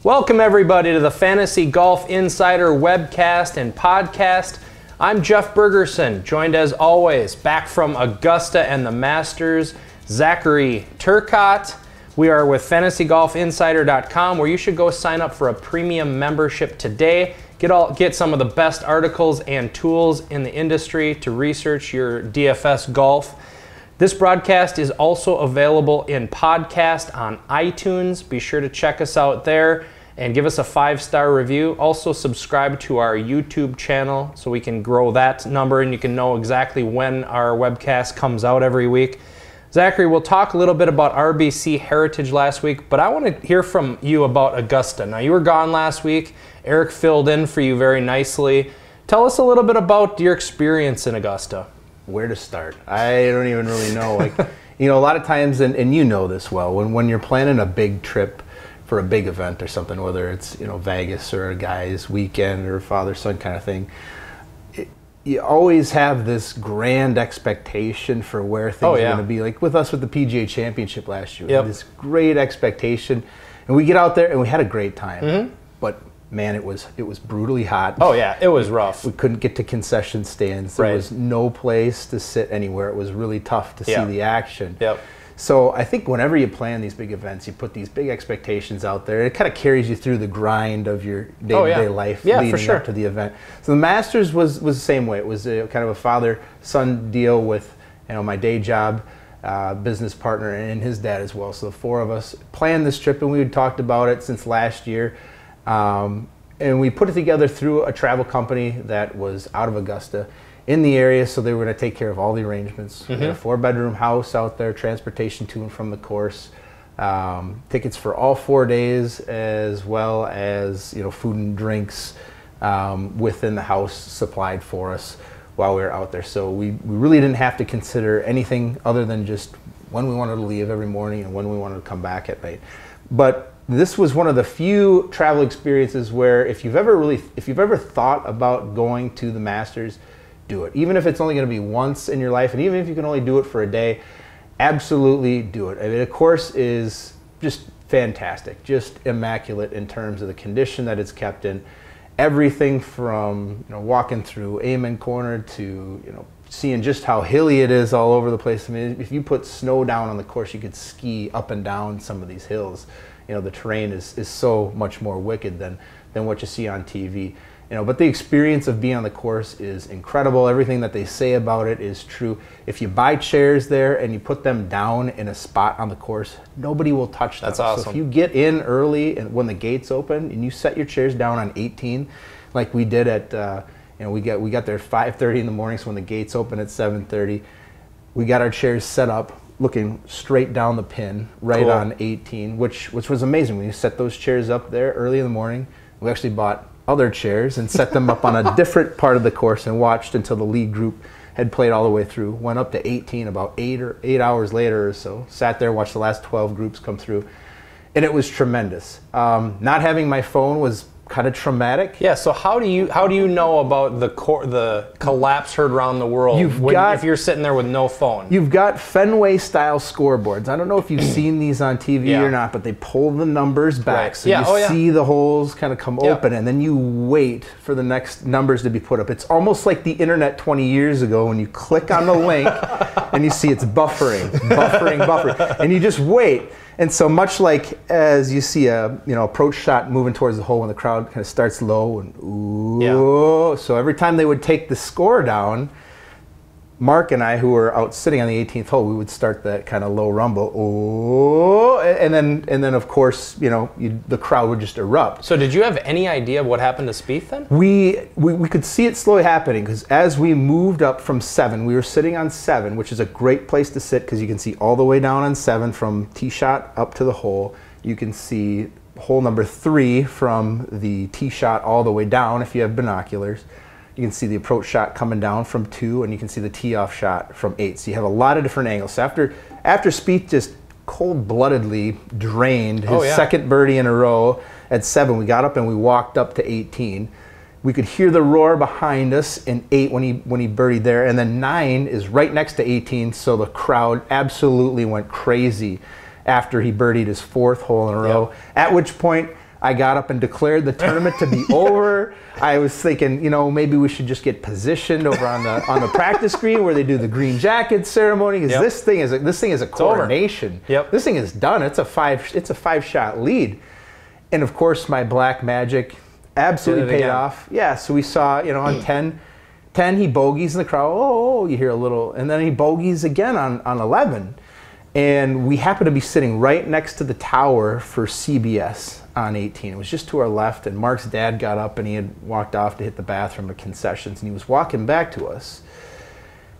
Welcome everybody to the Fantasy Golf Insider Webcast and Podcast. I'm Jeff Bergerson, joined as always, back from Augusta and the Masters, Zachary Turcotte. We are with fantasygolfinsider.com, where you should go sign up for a premium membership today. Get some of the best articles and tools in the industry to research your DFS golf. This broadcast is also available in podcast on iTunes. Be sure to check us out there and give us a 5-star review. Also subscribe to our YouTube channel so we can grow that number and you can know exactly when our webcast comes out every week. Zachary, we'll talk a little bit about RBC Heritage last week, but I want to hear from you about Augusta. Now, you were gone last week. Eric filled in for you very nicely. Tell us a little bit about your experience in Augusta. Where to start? I don't even really know. A lot of times, and you know this well, when you're planning a big trip for a big event or something, whether it's Vegas or a guy's weekend or father-son kind of thing, you always have this grand expectation for where things are going to be. Like with us with the PGA Championship last year, we had this great expectation, and we get out there and we had a great time. But man, it was brutally hot. Oh yeah, it was rough. We couldn't get to concession stands. There was no place to sit anywhere. It was really tough to see the action. So I think whenever you plan these big events, you put these big expectations out there. It kind of carries you through the grind of your day-to-day life leading up to the event. So the Masters was the same way. It was kind of a father-son deal with my day job, business partner, and his dad as well. So the four of us planned this trip, and we had talked about it since last year. And we put it together through a travel company that was out of Augusta in the area, so they were going to take care of all the arrangements. We had a 4-bedroom house out there, transportation to and from the course, tickets for all 4 days, as well as food and drinks within the house supplied for us while we were out there. So we really didn't have to consider anything other than just when we wanted to leave every morning and when we wanted to come back at night. But this was one of the few travel experiences where if you've ever thought about going to the Masters, do it. Even if it's only going to be once in your life, and even if you can only do it for a day, absolutely do it. I mean, the course is just fantastic, just immaculate in terms of the condition that it's kept in. Everything from walking through Amen Corner to seeing just how hilly it is all over the place. I mean, if you put snow down on the course, you could ski up and down some of these hills. The terrain is so much more wicked than what you see on TV. But the experience of being on the course is incredible. Everything that they say about it is true. If you buy chairs there and you put them down in a spot on the course, nobody will touch them. That's awesome. So if you get in early and when the gates open and you set your chairs down on 18, like we did at, we got there at 5:30 in the morning, so when the gates open at 7:30, we got our chairs set up looking straight down the pin right on 18, which was amazing. When you set those chairs up there early in the morning, we actually bought other chairs and set them up on a different part of the course and watched until the lead group had played all the way through. Went up to 18 about 8 hours later or so. Sat there, watched the last 12 groups come through, and it was tremendous. Not having my phone was kind of traumatic. Yeah. So how do you know about the collapse heard around the world if you're sitting there with no phone? You've got Fenway style scoreboards. I don't know if you've seen these on TV or not, but they pull the numbers back so you see the holes kind of come open, and then you wait for the next numbers to be put up. It's almost like the internet 20 years ago when you click on the link and you see it's buffering, and you just wait. And so much like as you see a approach shot moving towards the hole when the crowd kind of starts low and so every time they would take the score down, Mark and I, who were out sitting on the 18th hole, we would start that kind of low rumble, and then of course the crowd would just erupt. So did you have any idea of what happened to Spieth then? We could see it slowly happening because as we moved up from 7, we were sitting on 7, which is a great place to sit because you can see all the way down on 7 from tee shot up to the hole. You can see hole number 3 from the tee shot all the way down if you have binoculars. You can see the approach shot coming down from 2, and you can see the tee off shot from 8. So you have a lot of different angles. So after Spieth just cold-bloodedly drained his second birdie in a row at 7, we got up and we walked up to 18. We could hear the roar behind us in 8 when he birdied there, and then 9 is right next to 18. So the crowd absolutely went crazy after he birdied his 4th hole in a row. At which point I got up and declared the tournament to be over. I was thinking, you know, maybe we should just get positioned over on the practice green where they do the green jacket ceremony. Because this thing is a coronation. This thing is done. It's a 5-shot lead, and of course my black magic absolutely paid off. Yeah. So we saw, you know, on 10 he bogeys in the crowd. Oh, you hear a little, and then he bogeys again on 11. And we happened to be sitting right next to the tower for CBS on 18. It was just to our left, and Mark's dad got up and he had walked off to hit the bathroom or concessions, and he was walking back to us.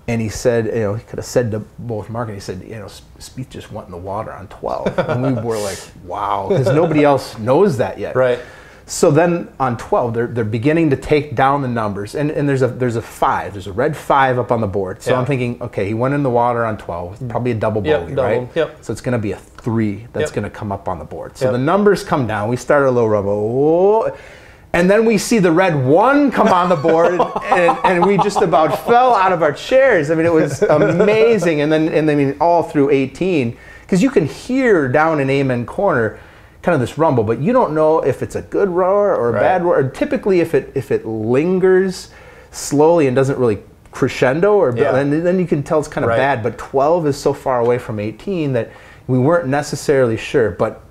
And he said, you know, he could have said to both Mark and he said, you know, Spieth just went in the water on 12. And we were like, wow, because nobody else knows that yet. Right. So then on 12, they're beginning to take down the numbers, and there's a 5. There's a red 5 up on the board. So I'm thinking, okay, he went in the water on 12, probably a double bogey, right? So it's going to be a 3 that's going to come up on the board. So the numbers come down. We start a little rumble, and then we see the red 1 come on the board, and we just about fell out of our chairs. I mean, it was amazing. And then all through 18, because you can hear down in Amen Corner kind of this rumble, but you don't know if it's a good roar or a bad roar. Typically, if it lingers slowly and doesn't really crescendo, or then you can tell it's kind of bad. But 12 is so far away from 18 that we weren't necessarily sure. But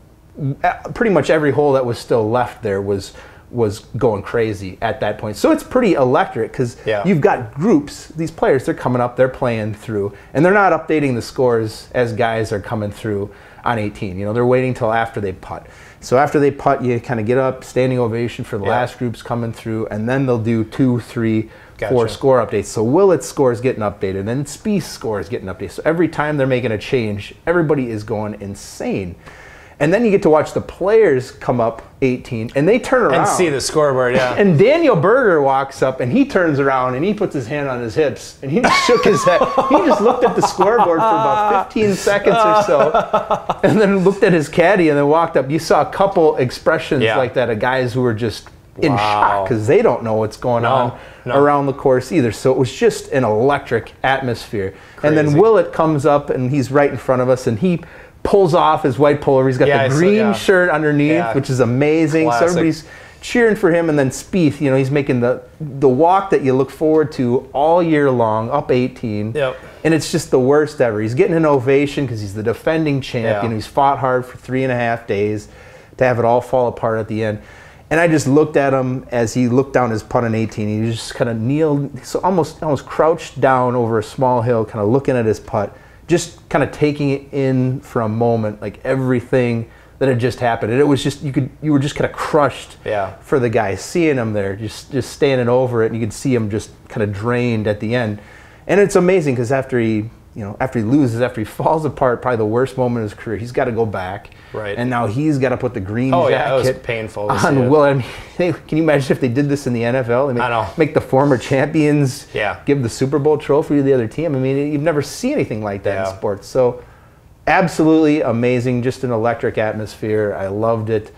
pretty much every hole that was still left there was going crazy at that point. So it's pretty electric because you've got groups. These players, they're coming up, they're playing through, and they're not updating the scores as guys are coming through on 18. You know, they're waiting till after they putt. So after they putt, you kind of get up, standing ovation for the last groups coming through, and then they'll do 2, 3, 4 score updates. So Willett's score is getting updated, and then Spieth's score is getting updated. So every time they're making a change, everybody is going insane. And then you get to watch the players come up 18, and they turn around. And see the scoreboard, And Daniel Berger walks up, and he turns around, and he puts his hand on his hips, and he just shook his head. He just looked at the scoreboard for about 15 seconds or so, and then looked at his caddy, and then walked up. You saw a couple expressions like that of guys who were just in shock because they don't know what's going on around the course either. So it was just an electric atmosphere. And then Willett comes up, and he's right in front of us, and he pulls off his white pullover. He's got the green shirt underneath, which is amazing. Classic. So everybody's cheering for him. And then Spieth, you know, he's making the walk that you look forward to all year long, up 18. And it's just the worst ever. He's getting an ovation because he's the defending champion. He's fought hard for 3.5 days to have it all fall apart at the end. And I just looked at him as he looked down his putt on 18. He just kind of kneeled, so almost crouched down over a small hill, kind of looking at his putt, just kind of taking it in for a moment, like everything that had just happened. And it was just, you were just kind of crushed for the guy, seeing him there, just standing over it, and you could see him just kind of drained at the end. And it's amazing because after he loses, after he falls apart, probably the worst moment of his career, he's got to go back. And now he's got to put the green jacket it was painful on Will. I mean, can you imagine if they did this in the NFL? I know. Make the former champions give the Super Bowl trophy to the other team. I mean, you've never seen anything like that in sports. So absolutely amazing, just an electric atmosphere. I loved it.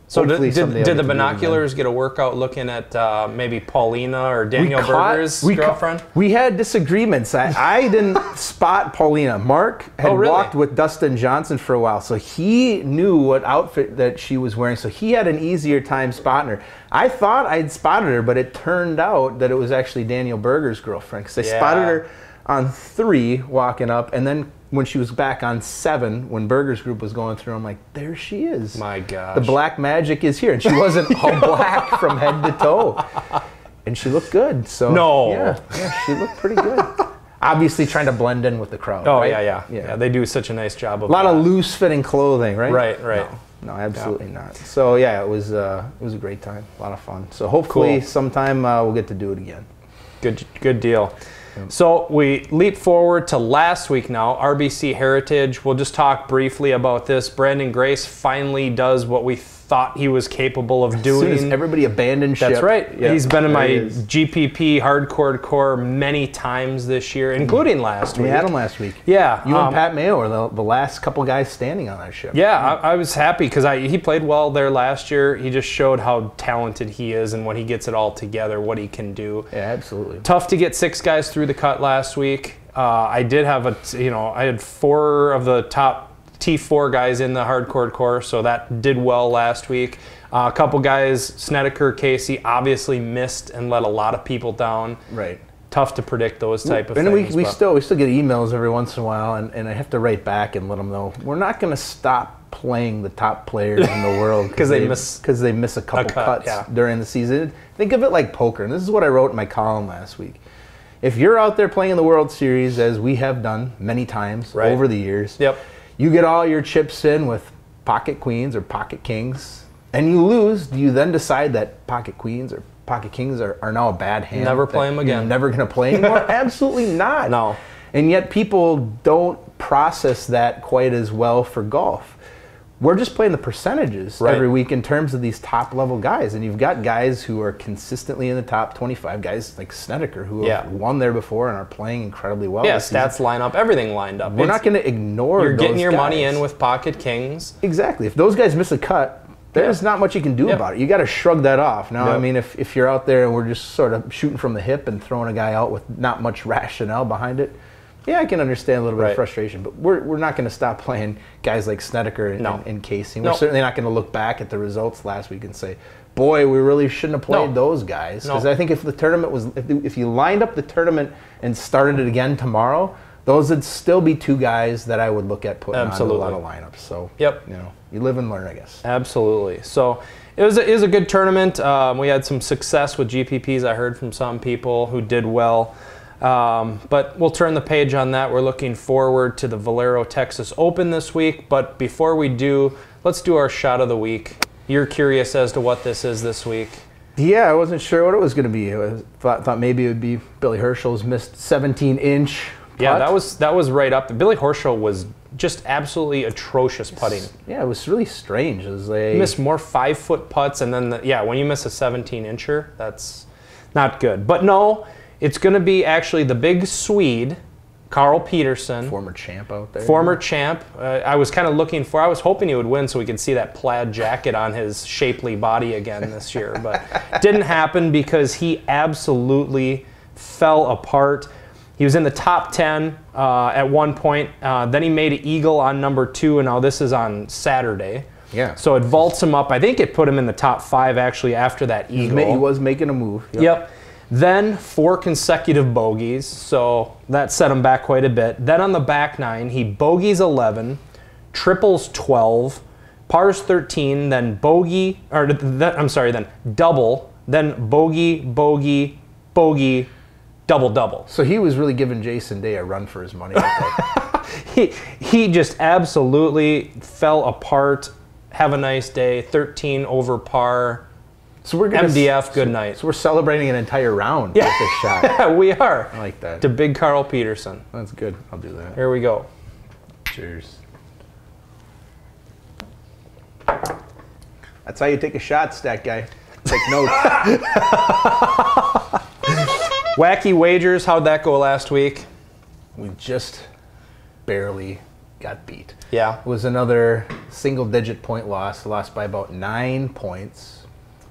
So did the binoculars get a workout looking at maybe Paulina or Daniel Berger's girlfriend? We had disagreements. I didn't spot Paulina. Mark had walked with Dustin Johnson for a while, so he knew what outfit that she was wearing, so he had an easier time spotting her. I thought I'd spotted her, but it turned out that it was actually Daniel Berger's girlfriend, because I spotted her on 3 walking up, and then when she was back on 7, when Berger's group was going through, I'm like, there she is. My gosh. The black magic is here. And she wasn't all black from head to toe. And she looked good. So yeah, she looked pretty good. Obviously trying to blend in with the crowd. Oh, right? Yeah, they do such a nice job of a lot of loose-fitting clothing, right? Right. No, absolutely not. So yeah, it was a great time. A lot of fun. So hopefully sometime we'll get to do it again. Good deal. So we leap forward to last week now, RBC Heritage. We'll just talk briefly about this. Brandon Grace finally does what we thought he was capable of doing. As soon as everybody abandoned ship. That's right. Yep. He's been in my GPP hardcore core many times this year, including last week. We had him last week. Yeah. You and Pat Mayo are the last couple guys standing on that ship. Yeah, I was happy because he played well there last year. He just showed how talented he is, and when he gets it all together, what he can do. Yeah, absolutely. Tough to get 6 guys through the cut last week. I did have I had 4 of the top T4 guys in the hardcore course, so that did well last week. A couple guys, Snedeker, Casey, obviously missed and let a lot of people down. Right. Tough to predict those type of things. And we still get emails every once in a while, and I have to write back and let them know we're not going to stop playing the top players in the world because they miss a couple cuts during the season. Think of it like poker, and this is what I wrote in my column last week. If you're out there playing in the World Series, as we have done many times over the years, you get all your chips in with pocket queens or pocket kings, and you lose. Do you then decide that pocket queens or pocket kings are now a bad hand? Never play them again. You're never going to play anymore? Absolutely not. No. And yet people don't process that quite as well for golf. We're just playing the percentages every week in terms of these top-level guys. And you've got guys who are consistently in the top 25, guys like Snedeker, who have won there before and are playing incredibly well. Yeah, stats line up, everything lined up. We're not going to ignore those guys. You're getting your money in with pocket kings. Exactly. If those guys miss a cut, there's not much you can do about it. You got to shrug that off. Now, I mean, if you're out there and we're just sort of shooting from the hip and throwing a guy out with not much rationale behind it, yeah, I can understand a little bit of frustration, but we're not going to stop playing guys like Snedeker and Casey. We're certainly not going to look back at the results last week and say, boy, we really shouldn't have played those guys. Because I think if the tournament was, if you lined up the tournament and started it again tomorrow, those would still be two guys that I would look at putting on a lot of lineups. So, you know, you live and learn, I guess. Absolutely. So it was a good tournament. We had some success with GPPs. I heard from some people who did well. But we'll turn the page on that. We're looking forward to the Valero Texas Open this week. But before we do, let's do our shot of the week. You're curious as to what this is this week. Yeah, I wasn't sure what it was going to be. I thought maybe it would be Billy Herschel's missed 17-inch putt. Yeah, that was right up. Billy Herschel was just absolutely atrocious putting. Yeah, it was really strange. It was he missed more 5-foot putts, and then when you miss a 17-incher, that's not good. But no. It's going to be actually the big Swede, Carl Peterson. Former champ out there. Former champ. I was kind of I was hoping he would win so we could see that plaid jacket on his shapely body again this year. But didn't happen because he absolutely fell apart. He was in the top 10 at one point. Then he made an eagle on number 2, and now this is on Saturday. Yeah. So it vaults him up. I think it put him in the top 5 actually after that eagle. He was making a move. Yep. Then 4 consecutive bogeys, so that set him back quite a bit. Then on the back 9, he bogeys 11, triples 12, pars 13, then then double, then bogey, bogey, bogey, double, double. So he was really giving Jason Day a run for his money. He just absolutely fell apart. Have a nice day. 13 over par. So we're gonna MDF, good night. So we're celebrating an entire round with this shot. Yeah, we are. I like that. To big Carl Peterson. That's good. I'll do that. Here we go. Cheers. That's how you take a shot, stat guy. Take notes. Wacky Wagers, how'd that go last week? We just barely got beat. Yeah. It was another single-digit point loss. Lost by about 9 points.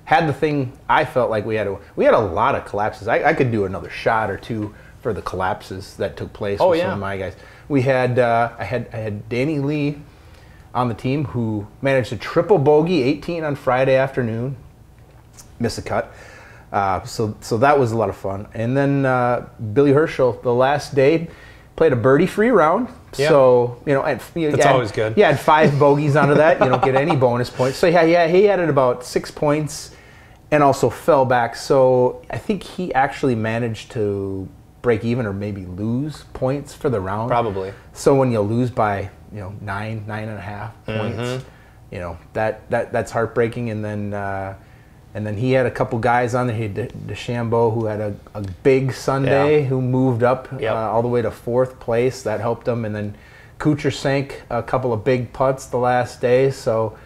Had the thing, I felt like we had a lot of collapses. I could do another shot or two for the collapses that took place with some of my guys. We had I had Danny Lee on the team who managed a triple bogey 18 on Friday afternoon, miss a cut. So that was a lot of fun. And then Billy Herschel the last day played a birdie-free round. Yeah. So, that's always good. You had 5 bogeys onto that. You don't get any bonus points. So, yeah, he added about 6 points and also fell back. So, I think he actually managed to break even or maybe lose points for the round. Probably. So, when you lose by, 9.5 points, that's heartbreaking. And then he had a couple guys on there. He had DeChambeau, who had a big Sunday, who moved up all the way to 4th place. That helped him. And then Kuchar sank a couple of big putts the last day. So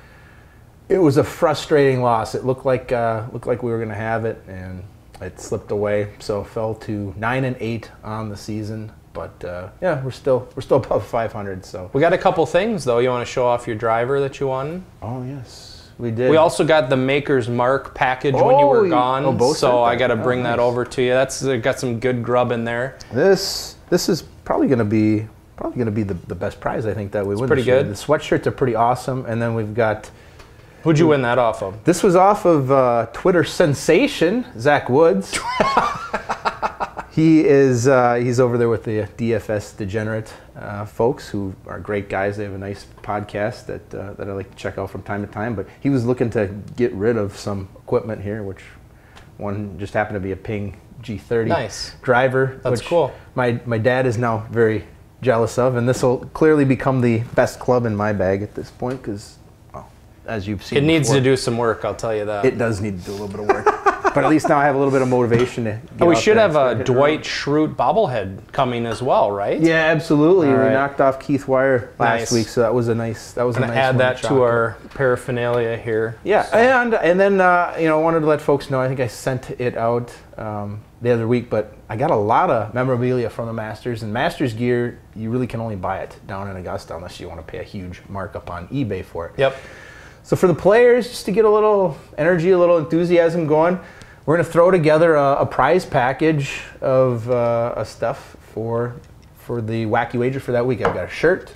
it was a frustrating loss. It looked like we were going to have it, and it slipped away. So fell to 9-8 on the season. But we're still above 500. So we got a couple things though. You want to show off your driver that you won? Oh yes. We did. We also got the Maker's Mark package when you were gone, so I got to bring that over to you. That's got some good grub in there. This is probably going to be probably going to be the best prize, I think, that we win. Pretty good. The sweatshirts are pretty awesome. And then we've got... Who'd you win that off of? This was off of Twitter sensation, Zach Woods. He's over there with the DFS Degenerate folks, who are great guys. They have a nice podcast that I like to check out from time to time. But he was looking to get rid of some equipment here, which one just happened to be a Ping G30 driver. That's cool. My dad is now very jealous of, and this will clearly become the best club in my bag at this point, because, as you've seen, it needs to do some work, I'll tell you that. It does need to do a little bit of work. But at least now I have a little bit of motivation to get we should have a Dwight Schrute bobblehead coming as well, right? Yeah, absolutely. We knocked off Keith Wire last week, so that was a nice. That was a nice. Add that to our paraphernalia here. Yeah, so. and then I wanted to let folks know. I think I sent it out the other week, but I got a lot of memorabilia from the Masters, and Masters gear, you really can only buy it down in Augusta unless you want to pay a huge markup on eBay for it. Yep. So for the players, just to get a little energy, a little enthusiasm going, we're going to throw together a prize package of stuff for the Wacky Wager for that week. I've got a shirt,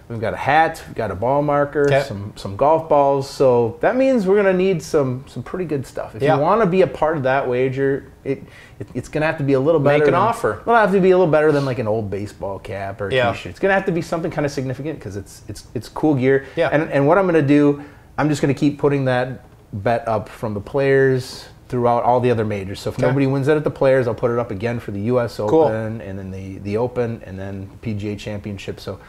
we've got a hat, we've got a ball marker, some golf balls. So that means we're going to need some pretty good stuff. If you want to be a part of that wager, it's going to have to be a little better. Make an offer. It'll have to be a little better than like an old baseball cap or a t-shirt. It's going to have to be something kind of significant, because it's cool gear. Yeah. And what I'm going to do, I'm just going to keep putting that bet up from the players throughout all the other majors. So if nobody wins it at the Players, I'll put it up again for the U.S. Open, and then the Open, and then PGA Championship. So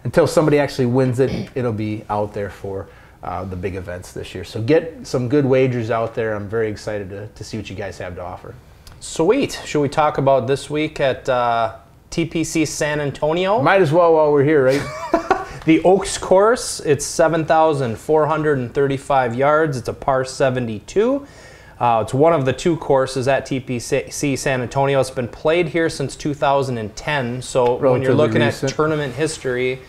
until somebody actually wins it, it'll be out there for the big events this year. So get some good wagers out there. I'm very excited to see what you guys have to offer. Sweet. Should we talk about this week at TPC San Antonio? Might as well while we're here, right? The Oaks course, it's 7,435 yards. It's a par 72. It's one of the two courses at TPC San Antonio. It's been played here since 2010. So when you're looking at tournament history,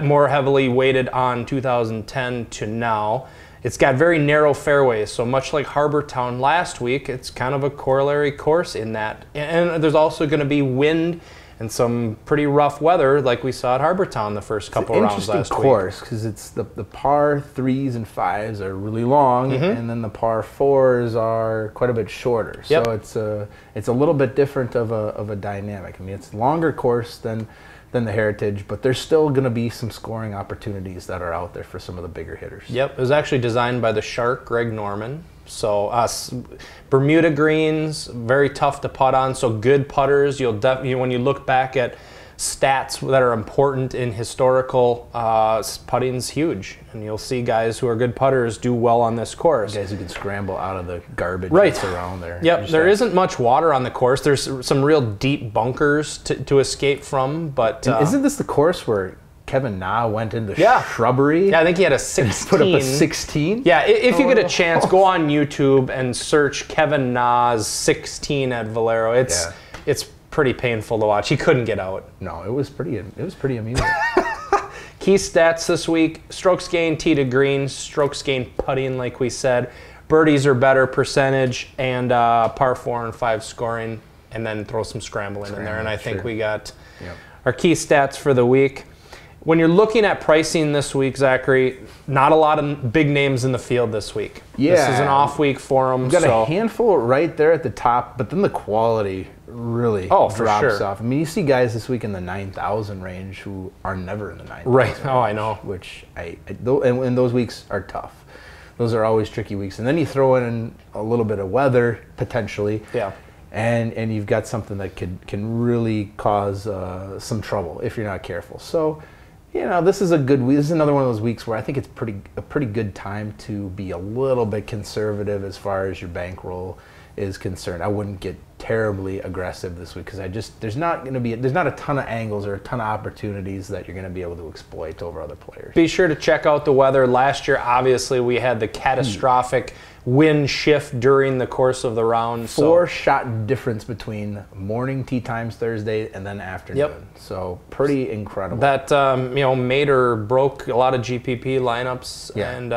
more heavily weighted on 2010 to now. It's got very narrow fairways. So much like Harbortown last week, it's kind of a corollary course in that. And there's also going to be wind and some pretty rough weather like we saw at Harbortown the first couple rounds last week. Interesting course, because it's the par 3s and 5s are really long, and then the par 4s are quite a bit shorter. Yep. So it's a little bit different of a dynamic. I mean, it's a longer course than the Heritage, but there's still going to be some scoring opportunities that are out there for some of the bigger hitters. Yep, it was actually designed by the Shark, Greg Norman. So Bermuda greens, very tough to putt on. So good putters, you'll definitely, when you look back at stats that are important in historical, putting's huge, and you'll see guys who are good putters do well on this course. Guys who can scramble out of the garbage that's around there. Yep, there isn't much water on the course. There's some real deep bunkers to escape from, but isn't this the course where Kevin Na went into shrubbery? Yeah, I think he had a 16. Put up a 16? Yeah, if you get a chance, go on YouTube and search Kevin Na's 16 at Valero. It's pretty painful to watch. He couldn't get out. No, it was pretty amusing. Key stats this week: strokes gained tee to green, strokes gained putting, like we said. Birdies are better percentage, and par 4 and 5 scoring, and then throw some scrambling in there. And I think we got our key stats for the week. When you're looking at pricing this week, Zachary, not a lot of big names in the field this week. Yeah. This is an off week for them. We've got a handful right there at the top, but then the quality really drops off. I mean, you see guys this week in the 9,000 range who are never in the 9,000 range. Oh, I know. Which and those weeks are tough. Those are always tricky weeks. And then you throw in a little bit of weather, potentially. Yeah. And you've got something that can really cause some trouble if you're not careful. So, this is a good week. This is another one of those weeks where I think it's a pretty good time to be a little bit conservative as far as your bankroll is concerned. I wouldn't get terribly aggressive this week, because there's not a ton of angles or a ton of opportunities that you're going to be able to exploit over other players. Be sure to check out the weather. Last year, obviously, we had the catastrophic wind shift during the course of the round. 4-shot difference between morning tee times Thursday and then afternoon. Yep. So pretty incredible. That made or broke a lot of GPP lineups, and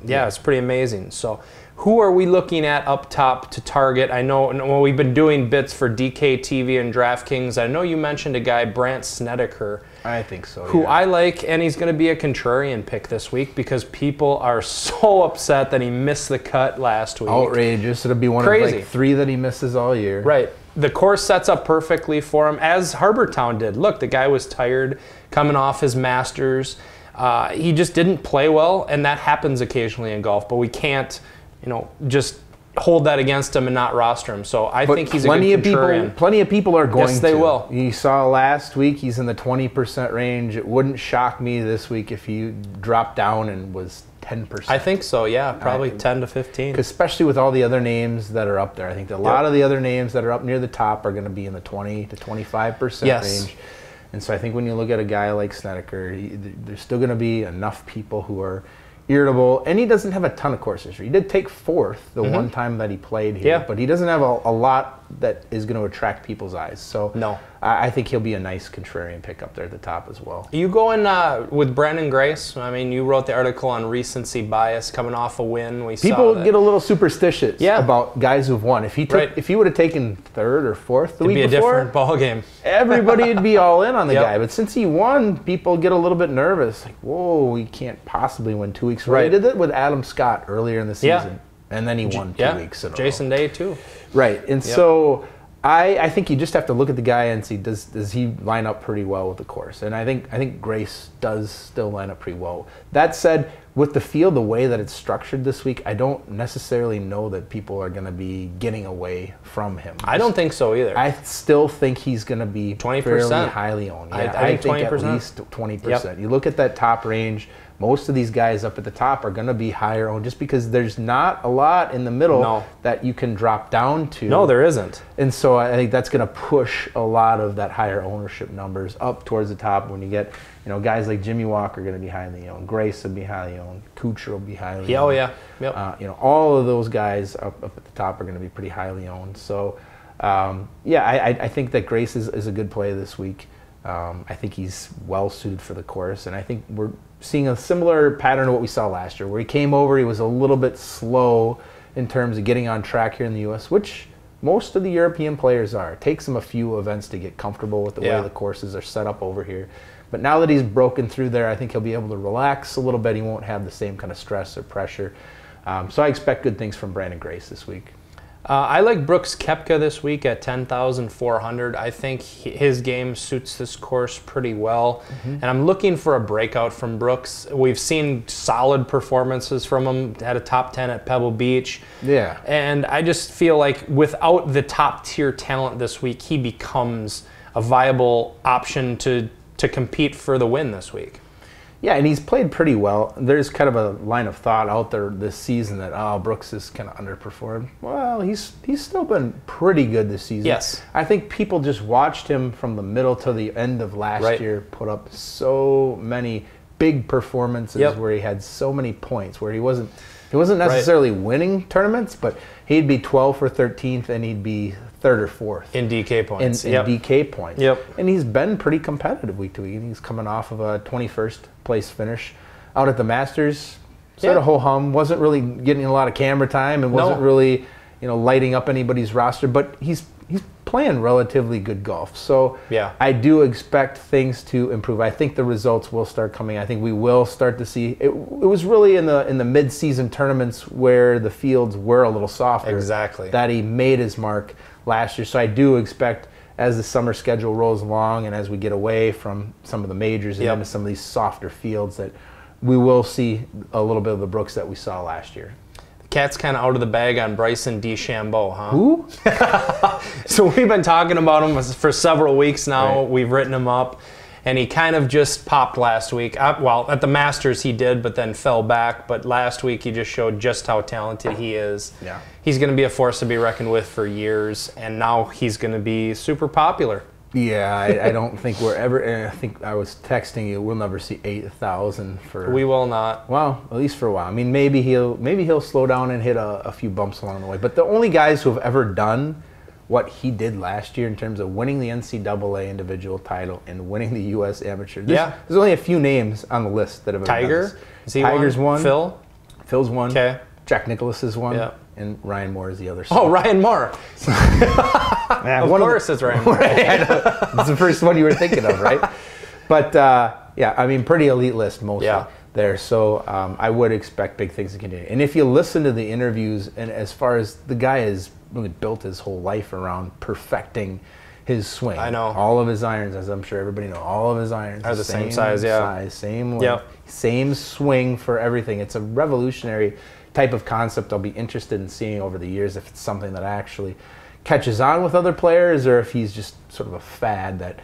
it's pretty amazing. So Who are we looking at up top to target? I know we've been doing bits for DKTV and DraftKings. I know you mentioned a guy, Brandt Snedeker. I think so, who I like, and he's going to be a contrarian pick this week because people are so upset that he missed the cut last week. Outrageous. It'll be one of like 3 that he misses all year. Right. The course sets up perfectly for him, as Harbortown did. Look, the guy was tired coming off his Masters. He just didn't play well, and that happens occasionally in golf, but we can't, just hold that against him and not roster him. So I think he's a good contrarian. Plenty of people are going to. Yes, they will. You saw last week he's in the 20% range. It wouldn't shock me this week if he dropped down and was 10%. I think so, yeah, probably 10 to 15. Especially with all the other names that are up there. I think a lot of the other names that are up near the top are going to be in the 20 to 25% range. And so I think when you look at a guy like Snedeker, there's still going to be enough people who are irritable, and he doesn't have a ton of course history. He did take 4th the one time that he played here, but he doesn't have a lot that is going to attract people's eyes. So I think he'll be a nice contrarian pick up there at the top as well. Are you going with Brandon Grace? I mean, you wrote the article on recency bias coming off a win. People get a little superstitious about guys who've won. If he would have taken 3rd or 4th the week before, it'd be a different ball game. Everybody would be all in on the guy. But since he won, people get a little bit nervous. Like, whoa, he can't possibly win 2 weeks. Right. He did it with Adam Scott earlier in the season. And then he won 2 weeks in a row. Jason Day, too. Right. And so I think you just have to look at the guy and see, does he line up pretty well with the course? And I think Grace does still line up pretty well. That said, with the field, the way that it's structured this week, I don't necessarily know that people are going to be getting away from him. I don't think so either. I still think he's going to be 20%. Fairly highly owned. Yeah, I think 20%. At least 20%. You look at that top range, most of these guys up at the top are going to be higher owned just because there's not a lot in the middle that you can drop down to. No, there isn't. And so I think that's going to push a lot of that higher ownership numbers up towards the top. When you get, guys like Jimmy Walker are going to be highly owned. Grace will be highly owned. Kuchar will be highly owned. Oh, yeah. Yep. All of those guys up at the top are going to be pretty highly owned. So, I think that Grace is a good play this week. I think he's well suited for the course, and I think we're seeing a similar pattern to what we saw last year, where he came over, he was a little bit slow in terms of getting on track here in the U.S., which most of the European players are. It takes them a few events to get comfortable with the way the courses are set up over here. But now that he's broken through there, I think he'll be able to relax a little bit. He won't have the same kind of stress or pressure. So I expect good things from Brandon Grace this week. I like Brooks Koepka this week at 10,400. I think his game suits this course pretty well. And I'm looking for a breakout from Brooks. We've seen solid performances from him, had a top 10 at Pebble Beach. Yeah. And I just feel like without the top tier talent this week, he becomes a viable option to compete for the win this week. Yeah, and he's played pretty well. There's kind of a line of thought out there this season that, Brooks is kind of underperformed. Well, he's still been pretty good this season. Yes. I think people just watched him from the middle to the end of last year put up so many big performances where he had so many points, where he wasn't necessarily winning tournaments, but he'd be 12th or 13th, and he'd be 3rd or 4th. In DK points. In DK points. Yep. And he's been pretty competitive week to week. He's coming off of a 21st place finish out at the Masters. Sort of ho-hum, wasn't really getting a lot of camera time and wasn't really, lighting up anybody's roster, but he's playing relatively good golf. So I do expect things to improve. I think the results will start coming. I think we will start to see it was really in the mid-season tournaments where the fields were a little softer that he made his mark last year. So I do expect, as the summer schedule rolls along and as we get away from some of the majors and into some of these softer fields, that we will see a little bit of the Brooks that we saw last year. The cat's kind of out of the bag on Bryson DeChambeau, huh? Who? So we've been talking about him for several weeks now. Right. We've written him up. And he kind of just popped last week. Well, at the Masters he did, but then fell back. But last week he just showed just how talented he is. Yeah. He's going to be a force to be reckoned with for years, and now he's going to be super popular. Yeah, I don't think we're ever. I think I was texting you. We'll never see 8,000 for. We will not. Well, at least for a while. I mean, maybe he'll slow down and hit a few bumps along the way. But the only guys who have ever done what he did last year in terms of winning the NCAA individual title and winning the U.S. Amateur. There's only a few names on the list that have ever done this. Is he Tiger's one? Phil's one. Okay. Jack Nicklaus is one, and Ryan Moore is the other. Oh, Ryan Moore. Of course it's Ryan Moore. It's the first one you were thinking of, right? But, yeah, I mean, pretty elite list mostly there. So I would expect big things to continue. And if you listen to the interviews, and as far as the guy has really built his whole life around perfecting his swing. I know. All of his irons, as I'm sure everybody knows, all of his irons are the same size, same length, same swing for everything. It's a revolutionary type of concept I'll be interested in seeing over the years, if it's something that actually catches on with other players, or if he's just sort of a fad that,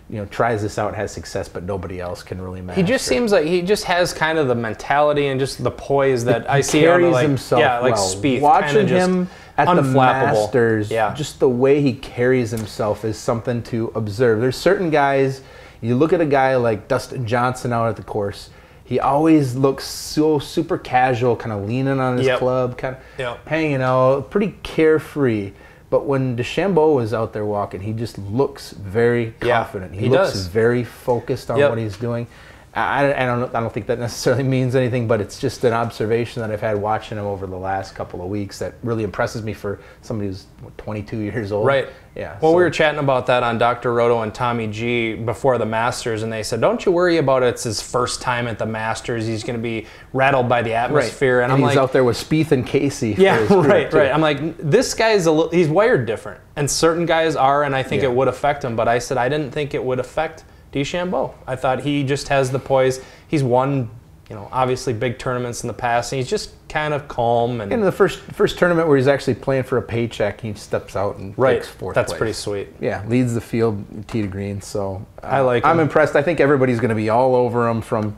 you know, tries this out, has success, but nobody else can really master. He just seems like he just has kind of the mentality and just the poise that I see on, like, himself like well. Spieth. Watching him at the unflappable. Masters, just the way he carries himself is something to observe. There's certain guys, you look at a guy like Dustin Johnson out at the course, he always looks so super casual, kind of leaning on his club, kind of hanging out, pretty carefree. But when DeChambeau is out there walking, he just looks very confident. He looks very focused on what he's doing. I don't think that necessarily means anything, but it's just an observation that I've had watching him over the last couple of weeks that really impresses me for somebody who's 22 years old. Right. Yeah. Well, we were chatting about that on Dr. Roto and Tommy G before the Masters, and they said, don't you worry about it. It's his first time at the Masters. He's going to be rattled by the atmosphere. And I'm he's like, out there with Spieth and Casey. Right. I'm like, this guy's he's wired different, and certain guys are, and I think it would affect him. But I said I didn't think it would affect DeChambeau. I thought he just has the poise. He's won, you know, obviously big tournaments in the past, and he's just kind of calm. And in the first tournament where he's actually playing for a paycheck, he steps out and takes fourth place. That's pretty sweet. Yeah, leads the field tee to green. So I like him. I'm impressed. I think everybody's going to be all over him from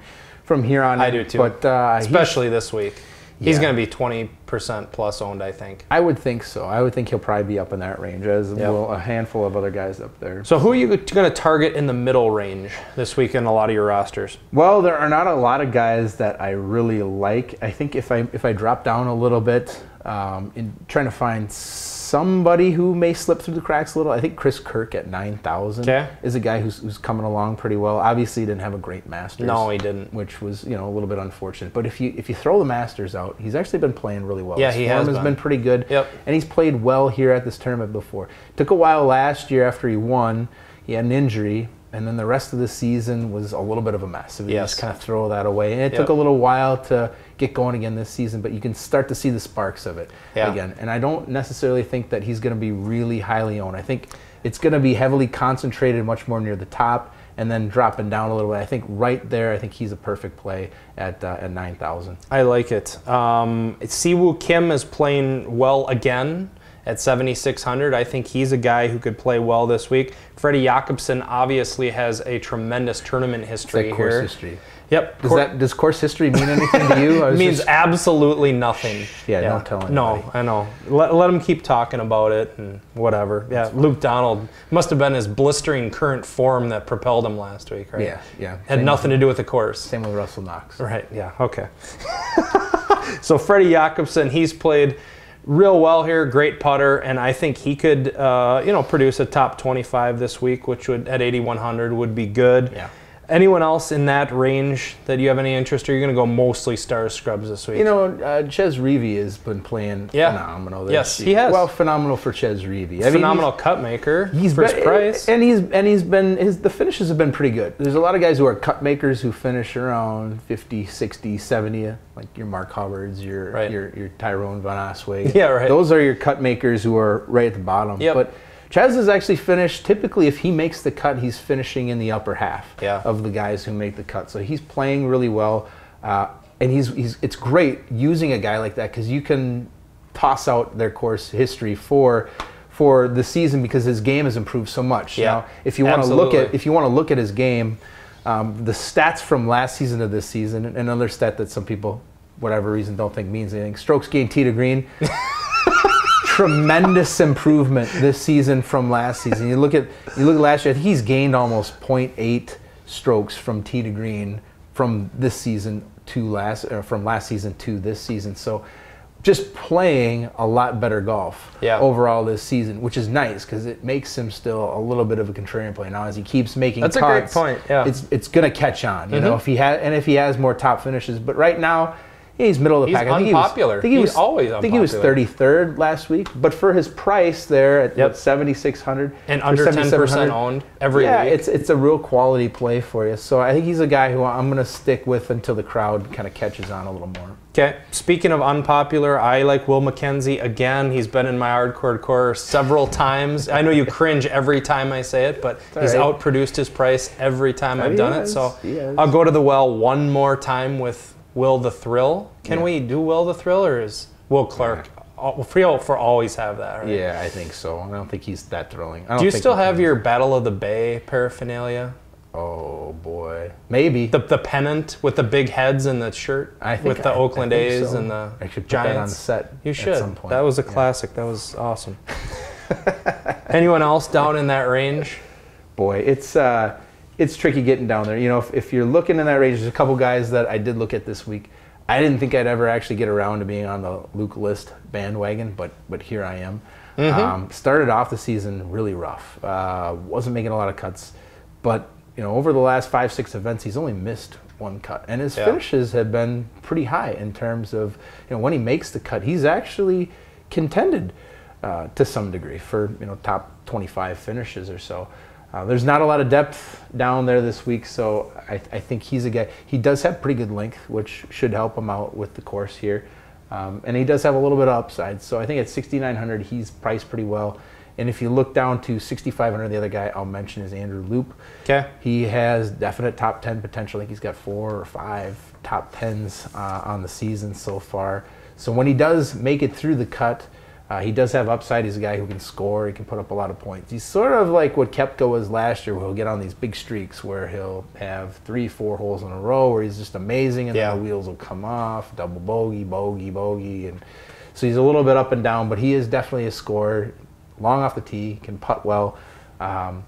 here on. I do too. But especially this week. He's going to be 20% plus owned, I think. I would think so. I would think he'll probably be up in that range, as will a handful of other guys up there. So who are you going to target in the middle range this week in a lot of your rosters? Well, there are not a lot of guys that I really like. I think if I drop down a little bit in trying to find somebody who may slip through the cracks a little, I think Chris Kirk at 9,000 is a guy who's coming along pretty well. Obviously, he didn't have a great Masters. No, he didn't, which was, you know, a little bit unfortunate. But if you throw the Masters out, he's actually been playing really well. Yeah, his form has been pretty good. And he's played well here at this tournament before. Took a while last year after he won. He had an injury, and then the rest of the season was a little bit of a mess. So you just kind of throw that away. And it took a little while to get going again this season, but you can start to see the sparks of it again. And I don't necessarily think that he's going to be really highly owned. I think it's going to be heavily concentrated much more near the top and then dropping down a little bit. I think right there, I think he's a perfect play at 9,000. I like it. Siwoo Kim is playing well again at 7,600. I think he's a guy who could play well this week. Freddie Jacobson obviously has a tremendous tournament history here. Course history. Yep. Does course history mean anything to you? It means absolutely nothing. Don't tell anybody. No, I know. Let him keep talking about it and whatever. Yeah, Luke Donald must have been his blistering current form that propelled him last week, right? Yeah. Had nothing to do with the course. Same with Russell Knox. Right, yeah, okay. So Freddie Jacobson, he's played real well here, great putter, and I think he could, produce a top 25 this week, which would at 8,100 would be good. Yeah. Anyone else in that range that you have any interest, or you're going to go mostly star scrubs this week? You know, Ches Reavie has been playing phenomenal. Yes, he has. Well, phenomenal for Ches Reavie. Phenomenal cut maker. He's first price, and the finishes have been pretty good. There's a lot of guys who are cut makers who finish around 50, 60, 70, like your Mark Hubbards, your Tyrone Van Osweg. Yeah, right. Those are your cut makers who are right at the bottom. Yep. But Ches has actually finished, typically if he makes the cut, he's finishing in the upper half of the guys who make the cut. So he's playing really well, and it's great using a guy like that because you can toss out their course history for the season because his game has improved so much. Yeah, now, if you want to look at his game, the stats from last season to this season, another stat that some people, whatever reason, don't think means anything: strokes gained tee to green. Tremendous improvement this season from last season. You look at last year. I think he's gained almost 0.8 strokes from tee to green from this season from last season to this season. So, just playing a lot better golf overall this season, which is nice because it makes him still a little bit of a contrarian play. Now, as he keeps making cuts, a great point. Yeah, it's going to catch on. You know, if he has more top finishes. But right now, He's middle of the pack. Unpopular. He's always unpopular. I think he was 33rd last week, but for his price there at 7,600 and under 10% owned every week. Yeah, it's a real quality play for you. So I think he's a guy who I'm going to stick with until the crowd kind of catches on a little more. Okay. Speaking of unpopular, I like Will McKenzie again. He's been in my hardcore core several times. I know you cringe every time I say it, but he's outproduced his price every time I've done it. So I'll go to the well one more time with Will the Thrill. Can we do Will the Thrill, or is Will Clark? For always have that, right? Yeah, I think so. I don't think he's that thrilling. Do you still have your Battle of the Bay paraphernalia? Oh boy, maybe the pennant with the big heads and the shirt with the Oakland A's and the I should put Giants. that on set. You should. At some point. That was a classic. That was awesome. Anyone else down in that range? Boy, it's tricky getting down there. You know, if you're looking in that range, there's a couple guys that I did look at this week. I didn't think I'd ever actually get around to being on the Luke List bandwagon, but here I am. Started off the season really rough. Wasn't making a lot of cuts, but you know, over the last 5-6 events, he's only missed one cut, and his finishes have been pretty high in terms of, you know, when he makes the cut, he's actually contended to some degree for, you know, top 25 finishes or so. There's not a lot of depth down there this week, so I think he's a guy. He does have pretty good length, which should help him out with the course here. And he does have a little bit of upside. So I think at 6,900, he's priced pretty well. And if you look down to 6,500, the other guy I'll mention is Andrew Loop. Okay. He has definite top 10 potential. I think he's got 4 or 5 top 10s on the season so far. So when he does make it through the cut, he does have upside. He's a guy who can score. He can put up a lot of points. He's sort of like what Koepka was last year, where he'll get on these big streaks where he'll have 3-4 holes in a row where he's just amazing, and then the wheels will come off, double bogey, bogey, bogey. And so he's a little bit up and down, but he is definitely a scorer. Long off the tee, can putt well.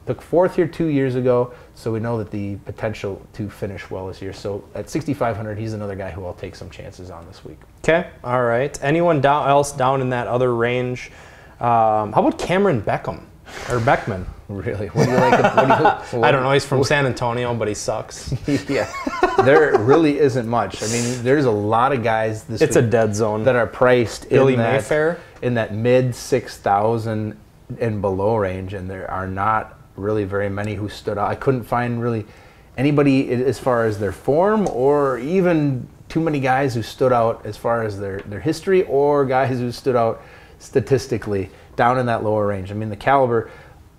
Took 4th here 2 years ago, so we know that the potential to finish well this year. So at 6,500, he's another guy who I'll take some chances on this week. Okay, all right. Anyone else down in that other range? How about Cameron Beckham or Beckman? Really? What do you like? I don't know. He's from San Antonio, but he sucks. Yeah, there really isn't much. I mean, there's a lot of guys this week. It's a dead zone that are priced Billy in that Mayfair in that mid 6,000 and below range, and there are not really very many who stood out. I couldn't find really anybody as far as their form, or even too many guys who stood out as far as their history, or guys who stood out statistically down in that lower range. I mean, the caliber,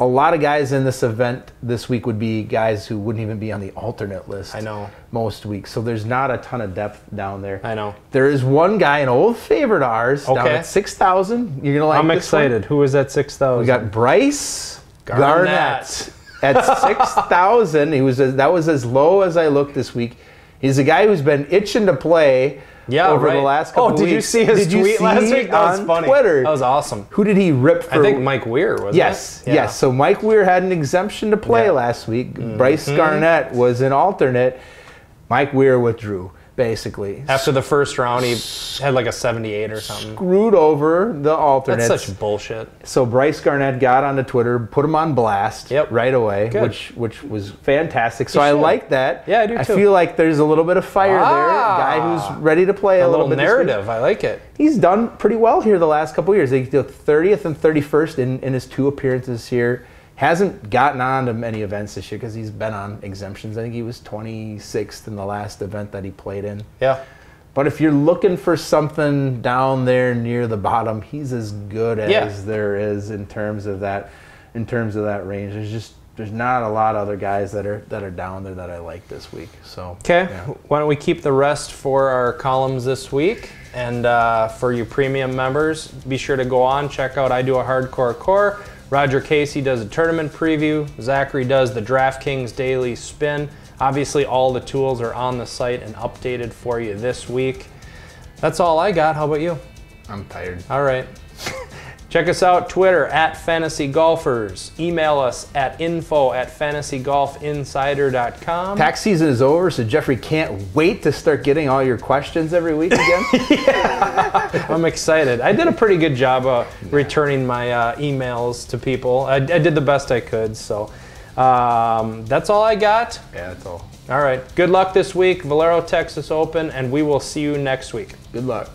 a lot of guys in this event this week would be guys who wouldn't even be on the alternate list. I know. Most weeks. So there's not a ton of depth down there. I know. There is one guy, an old favorite of ours, down at 6,000. You're going to like I'm this excited. one? Who is at 6,000? We got Bryce Garnett at 6,000. That was as low as I looked this week. He's a guy who's been itching to play over the last couple of weeks. Did you see his tweet last week? That was funny. Twitter. That was awesome. Who did he rip for? I think Mike Weir, wasn't it? Yes. So Mike Weir had an exemption to play last week. Bryce Garnett was an alternate. Mike Weir withdrew, basically. After the first round, he had like a 78 or something. Screwed over the alternates. That's such bullshit. So Bryce Garnett got onto Twitter, put him on blast right away, which was fantastic. So I like that. Yeah, I do too. I feel like there's a little bit of fire there. A guy who's ready to play a little bit. Narrative. I like it. He's done pretty well here the last couple of years. He did 30th and 31st in his 2 appearances here. Hasn't gotten on to many events this year because he's been on exemptions. I think he was 26th in the last event that he played in. Yeah. But if you're looking for something down there near the bottom, he's as good as there is in terms of that range. There's not a lot of other guys that are down there that I like this week. So why don't we keep the rest for our columns this week? And for you premium members, be sure to go on, check out I Do a Hardcore Core. Roger Casey does a tournament preview. Zachary does the DraftKings Daily Spin. Obviously, all the tools are on the site and updated for you this week. That's all I got. How about you? I'm tired. All right. Check us out, Twitter @FantasyGolfers. Email us at info@fantasygolfinsider.com. Tax season is over, so Jeffrey can't wait to start getting all your questions every week again. I'm excited. I did a pretty good job returning my emails to people. I did the best I could, so That's all I got. Yeah, that's all. All right. Good luck this week, Valero Texas Open, and we will see you next week. Good luck.